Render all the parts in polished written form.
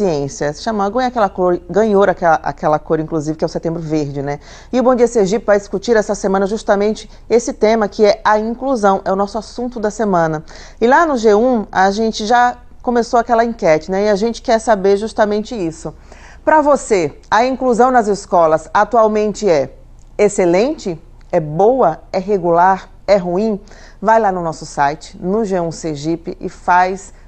Deficiência. Ganhou aquela cor, inclusive, que é o Setembro Verde, né? E o Bom Dia Sergipe vai discutir essa semana justamente esse tema, que é a inclusão, é o nosso assunto da semana. E lá no G1, a gente já começou aquela enquete, né? E a gente quer saber justamente isso. Para você, a inclusão nas escolas atualmente é excelente? É boa? É regular? É ruim? Vai lá no nosso site, no G1 Sergipe, e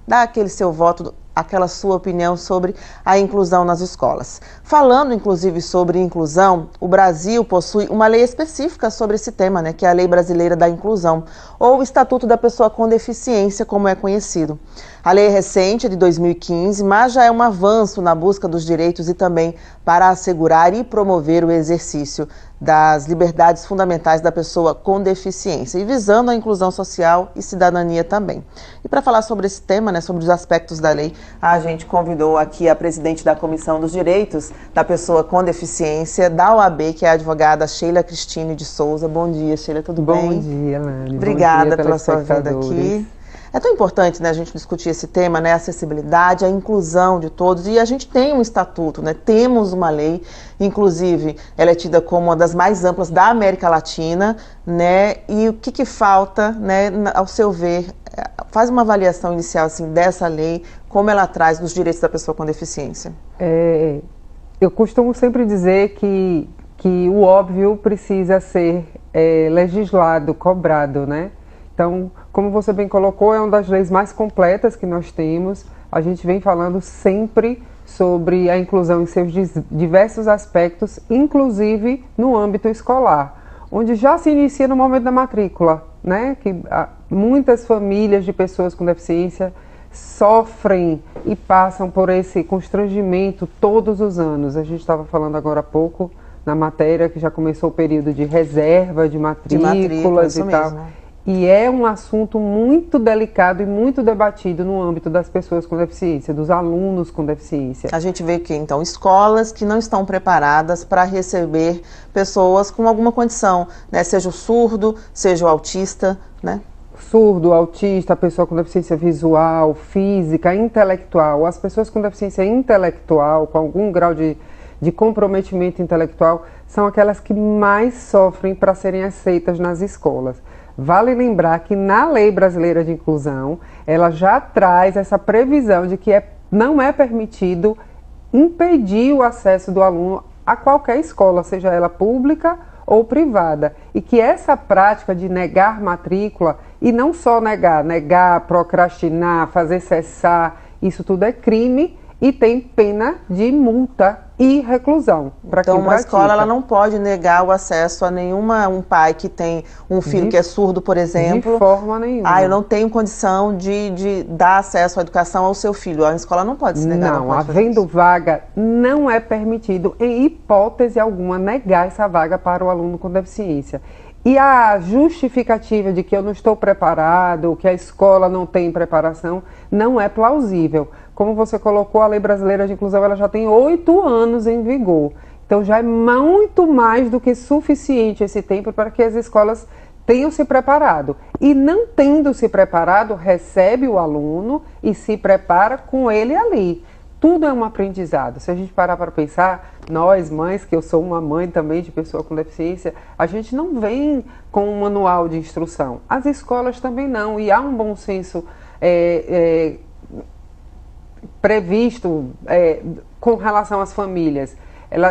dá aquele seu voto, aquela sua opinião sobre a inclusão nas escolas. Falando, inclusive, sobre inclusão, o Brasil possui uma lei específica sobre esse tema, né, que é a Lei Brasileira da Inclusão, ou o Estatuto da Pessoa com Deficiência, como é conhecido. A lei é recente, é de 2015, mas já é um avanço na busca dos direitos e também para assegurar e promover o exercício das liberdades fundamentais da pessoa com deficiência e visando a inclusão social e cidadania também. E para falar sobre esse tema, né, sobre os aspectos da lei, a gente convidou aqui a presidente da Comissão dos Direitos da Pessoa com Deficiência da OAB, que é a advogada Sheila Cristine de Souza. Bom dia, Sheila, tudo bem? Bom dia, Lani. Obrigada pela sua vinda aqui. É tão importante, né, a gente discutir esse tema, né, a acessibilidade, a inclusão de todos, e a gente tem um estatuto, né, temos uma lei, inclusive ela é tida como uma das mais amplas da América Latina, né, e o que falta, né, ao seu ver, faz uma avaliação inicial assim, dessa lei, como ela traz os direitos da pessoa com deficiência. Eu costumo sempre dizer que o óbvio precisa ser legislado, cobrado, né? Então, como você bem colocou, é uma das leis mais completas que nós temos. A gente vem falando sempre sobre a inclusão em seus diversos aspectos, inclusive no âmbito escolar, onde já se inicia no momento da matrícula, né? Que muitas famílias de pessoas com deficiência sofrem e passam por esse constrangimento todos os anos. A gente estava falando agora há pouco na matéria que já começou o período de reserva de matrículas e tal. Mesmo. E é um assunto muito delicado e muito debatido no âmbito das pessoas com deficiência, dos alunos com deficiência. A gente vê que, então, escolas que não estão preparadas para receber pessoas com alguma condição, né? Seja o surdo, seja o autista, né? Surdo, autista, pessoa com deficiência visual, física, intelectual. As pessoas com deficiência intelectual, com algum grau de comprometimento intelectual, são aquelas que mais sofrem para serem aceitas nas escolas. Vale lembrar que na Lei Brasileira de Inclusão, ela já traz essa previsão de que não é permitido impedir o acesso do aluno a qualquer escola, seja ela pública ou privada. E que essa prática de negar matrícula, e não só negar, procrastinar, fazer cessar, isso tudo é crime e tem pena de multa e reclusão. Então, uma escola ela não pode negar o acesso a um pai que tem um filho que é surdo, por exemplo. De forma nenhuma. Eu não tenho condição de dar acesso à educação ao seu filho. A escola não pode se negar. Não, havendo vaga, não é permitido, em hipótese alguma, negar essa vaga para o aluno com deficiência. E a justificativa de que eu não estou preparado, que a escola não tem preparação, não é plausível. Como você colocou, a Lei Brasileira de Inclusão ela já tem 8 anos em vigor. Então já é muito mais do que suficiente esse tempo para que as escolas tenham se preparado. E não tendo se preparado, recebe o aluno e se prepara com ele ali. Tudo é um aprendizado. Se a gente parar para pensar, nós mães, que eu sou uma mãe também de pessoa com deficiência, a gente não vem com um manual de instrução. As escolas também não. E há um bom senso previsto com relação às famílias.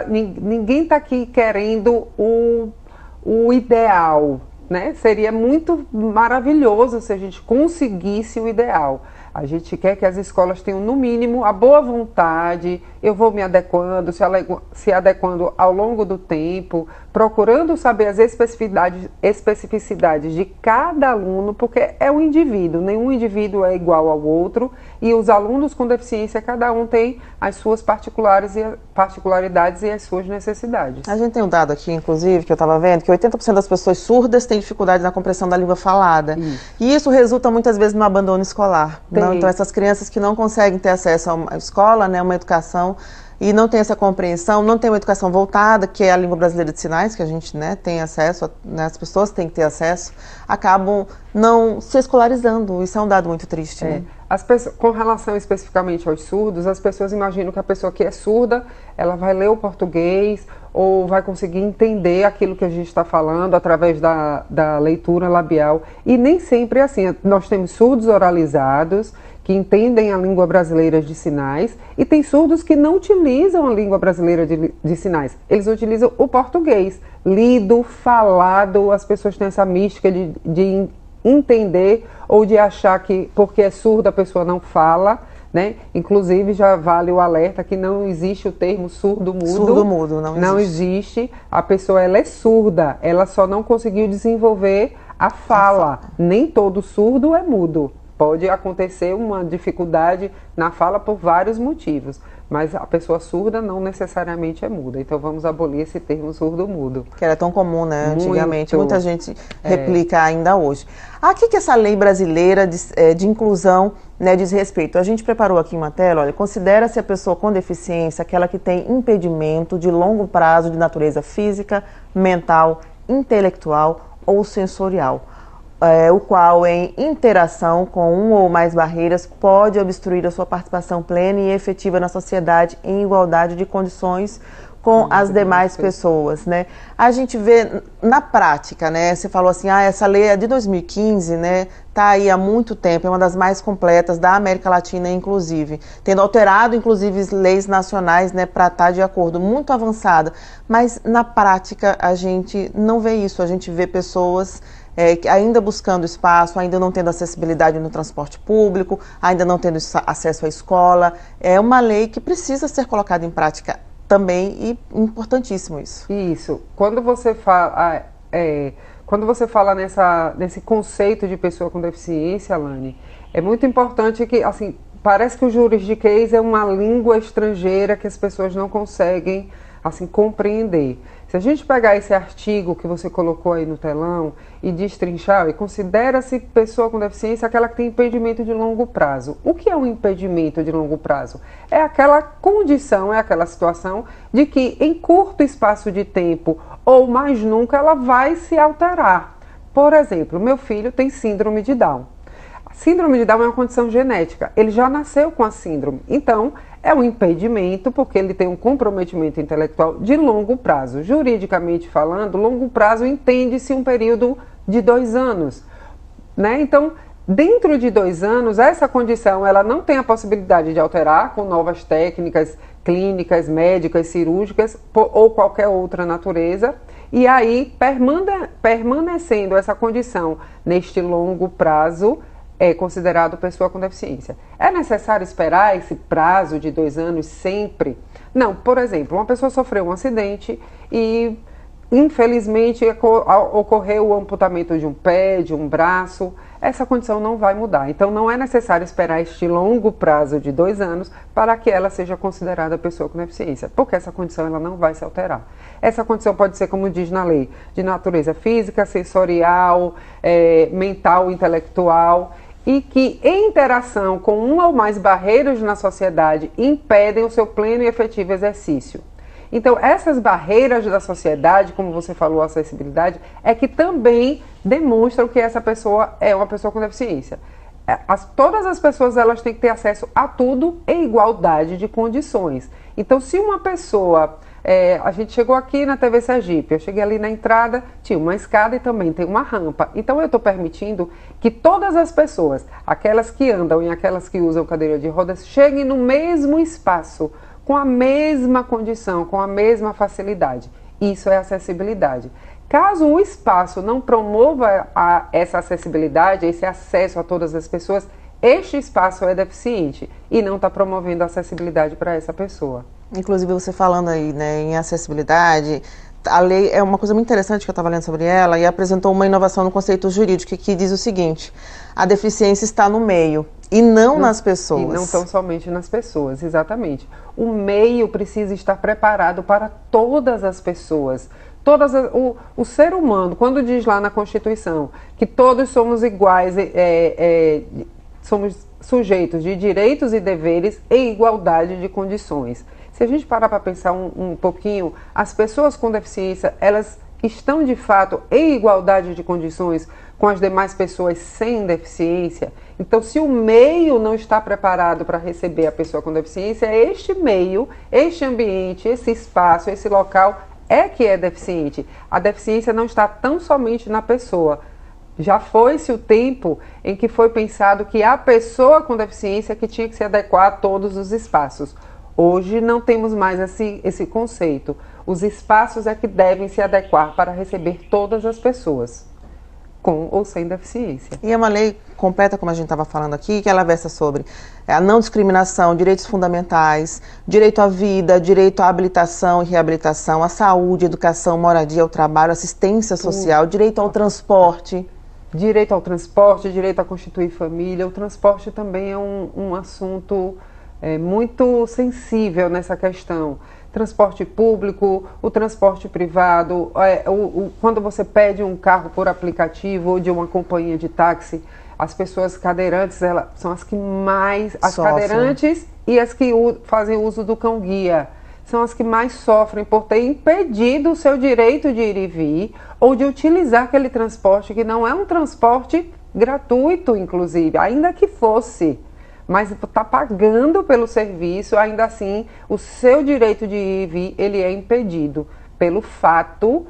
Ninguém está aqui querendo o ideal, né? Seria muito maravilhoso se a gente conseguisse o ideal. A gente quer que as escolas tenham, no mínimo, a boa vontade, eu vou me adequando, se adequando ao longo do tempo, procurando saber as especificidades de cada aluno, porque é um indivíduo, nenhum indivíduo é igual ao outro, e os alunos com deficiência, cada um tem as suas particularidades e as suas necessidades. A gente tem um dado aqui, inclusive, que eu estava vendo, que 80% das pessoas surdas têm dificuldade na compreensão da língua falada. E isso resulta muitas vezes no abandono escolar. Então, essas crianças que não conseguem ter acesso a uma escola, né, uma educação, e não tem essa compreensão, não tem uma educação voltada, que é a língua brasileira de sinais, que a gente, né, tem acesso, as pessoas têm que ter acesso, acabam não se escolarizando. Isso é um dado muito triste. Né? Com relação especificamente aos surdos, as pessoas imaginam que a pessoa que é surda, ela vai ler o português ou vai conseguir entender aquilo que a gente está falando através da leitura labial. E nem sempre é assim. Nós temos surdos oralizados, que entendem a língua brasileira de sinais, e tem surdos que não utilizam a língua brasileira de sinais. Eles utilizam o português, lido, falado. As pessoas têm essa mística de entender ou de achar que porque é surda a pessoa não fala, né? Inclusive já vale o alerta que não existe o termo surdo-mudo. Surdo-mudo, não existe. A pessoa ela é surda, ela só não conseguiu desenvolver a fala. Nem todo surdo é mudo. Pode acontecer uma dificuldade na fala por vários motivos, mas a pessoa surda não necessariamente é muda. Então vamos abolir esse termo surdo-mudo. Que era tão comum, né? Antigamente, muita gente replica ainda hoje. A que essa lei brasileira de inclusão, né, diz respeito? A gente preparou aqui uma tela, olha, considera-se a pessoa com deficiência aquela que tem impedimento de longo prazo de natureza física, mental, intelectual ou sensorial. O qual, em interação com uma ou mais barreiras, pode obstruir a sua participação plena e efetiva na sociedade em igualdade de condições com as demais pessoas, né? A gente vê na prática, né? Você falou assim, essa lei é de 2015, né? Tá aí há muito tempo, é uma das mais completas da América Latina, inclusive, tendo alterado, inclusive, leis nacionais, né, para estar de acordo, muito avançada. Mas na prática a gente não vê isso, a gente vê pessoas ainda buscando espaço, ainda não tendo acessibilidade no transporte público, ainda não tendo acesso à escola. É uma lei que precisa ser colocada em prática também e importantíssimo isso. Isso. Quando você fala nesse conceito de pessoa com deficiência, Alane, é muito importante que, assim, parece que o juridiquês é uma língua estrangeira que as pessoas não conseguem, assim, compreender. Se a gente pegar esse artigo que você colocou aí no telão e destrinchar, e considera-se pessoa com deficiência aquela que tem impedimento de longo prazo. O que é um impedimento de longo prazo? É aquela condição, é aquela situação de que em curto espaço de tempo ou mais nunca ela vai se alterar. Por exemplo, meu filho tem síndrome de Down. A síndrome de Down é uma condição genética. Ele já nasceu com a síndrome. Então, é um impedimento porque ele tem um comprometimento intelectual de longo prazo. Juridicamente falando, longo prazo entende-se um período de 2 anos, né? Então, dentro de 2 anos, essa condição ela não tem a possibilidade de alterar com novas técnicas clínicas, médicas, cirúrgicas ou qualquer outra natureza. E aí, permanecendo essa condição neste longo prazo, é considerado pessoa com deficiência. É necessário esperar esse prazo de 2 anos sempre? Não. Por exemplo, uma pessoa sofreu um acidente e, infelizmente, ocorreu o amputamento de um pé, de um braço. Essa condição não vai mudar. Então, não é necessário esperar este longo prazo de 2 anos para que ela seja considerada pessoa com deficiência, porque essa condição ela não vai se alterar. Essa condição pode ser, como diz na lei, de natureza física, sensorial, mental, intelectual, e que, em interação com uma ou mais barreiras na sociedade, impedem o seu pleno e efetivo exercício. Então, essas barreiras da sociedade, como você falou, a acessibilidade, é que também demonstram que essa pessoa é uma pessoa com deficiência. Todas as pessoas elas têm que ter acesso a tudo em igualdade de condições. Então, se uma pessoa... a gente chegou aqui na TV Sergipe, eu cheguei ali na entrada, tinha uma escada e também tem uma rampa. Então eu estou permitindo que todas as pessoas, aquelas que andam e aquelas que usam cadeira de rodas, cheguem no mesmo espaço, com a mesma condição, com a mesma facilidade. Isso é acessibilidade. Caso o espaço não promova essa acessibilidade, esse acesso a todas as pessoas, este espaço é deficiente e não está promovendo a acessibilidade para essa pessoa. Inclusive, você falando aí, né, em acessibilidade, a lei é uma coisa muito interessante que eu estava lendo sobre ela e apresentou uma inovação no conceito jurídico que diz o seguinte: a deficiência está no meio e não nas pessoas. E não tão somente nas pessoas, exatamente. O meio precisa estar preparado para todas as pessoas. O ser humano, quando diz lá na Constituição que todos somos iguais, somos sujeitos de direitos e deveres em igualdade de condições. Se a gente parar para pensar um pouquinho, as pessoas com deficiência, elas estão de fato em igualdade de condições com as demais pessoas sem deficiência? Então, se o meio não está preparado para receber a pessoa com deficiência, este meio, este ambiente, esse espaço, esse local é que é deficiente. A deficiência não está tão somente na pessoa. Já foi-se o tempo em que foi pensado que a pessoa com deficiência que tinha que se adequar a todos os espaços. Hoje não temos mais esse conceito. Os espaços é que devem se adequar para receber todas as pessoas, com ou sem deficiência. E é uma lei completa, como a gente estava falando aqui, que ela versa sobre a não discriminação, direitos fundamentais, direito à vida, direito à habilitação e reabilitação, à saúde, educação, moradia, ao trabalho, assistência social, direito ao transporte. Direito ao transporte, direito a constituir família. O transporte também é um assunto muito sensível nessa questão. Transporte público, o transporte privado, quando você pede um carro por aplicativo ou de uma companhia de táxi, as pessoas cadeirantes, elas são as que mais... As sofrem. Cadeirantes e as que fazem uso do cão-guia são as que mais sofrem por ter impedido o seu direito de ir e vir ou de utilizar aquele transporte que não é um transporte gratuito, inclusive, ainda que fosse. Mas está pagando pelo serviço, ainda assim, o seu direito de ir e vir, ele é impedido pelo fato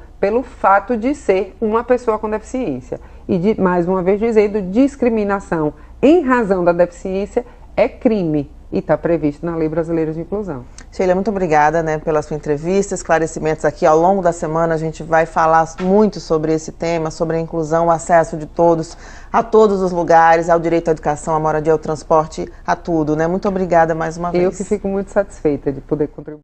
de ser uma pessoa com deficiência. E, mais uma vez dizendo, discriminação em razão da deficiência é crime e está previsto na Lei Brasileira de Inclusão. Sheila, muito obrigada, pela sua entrevista, esclarecimentos aqui. Ao longo da semana a gente vai falar muito sobre esse tema, sobre a inclusão, o acesso de todos a todos os lugares, ao direito à educação, à moradia, ao transporte, a tudo, Muito obrigada mais uma vez. Eu que fico muito satisfeita de poder contribuir.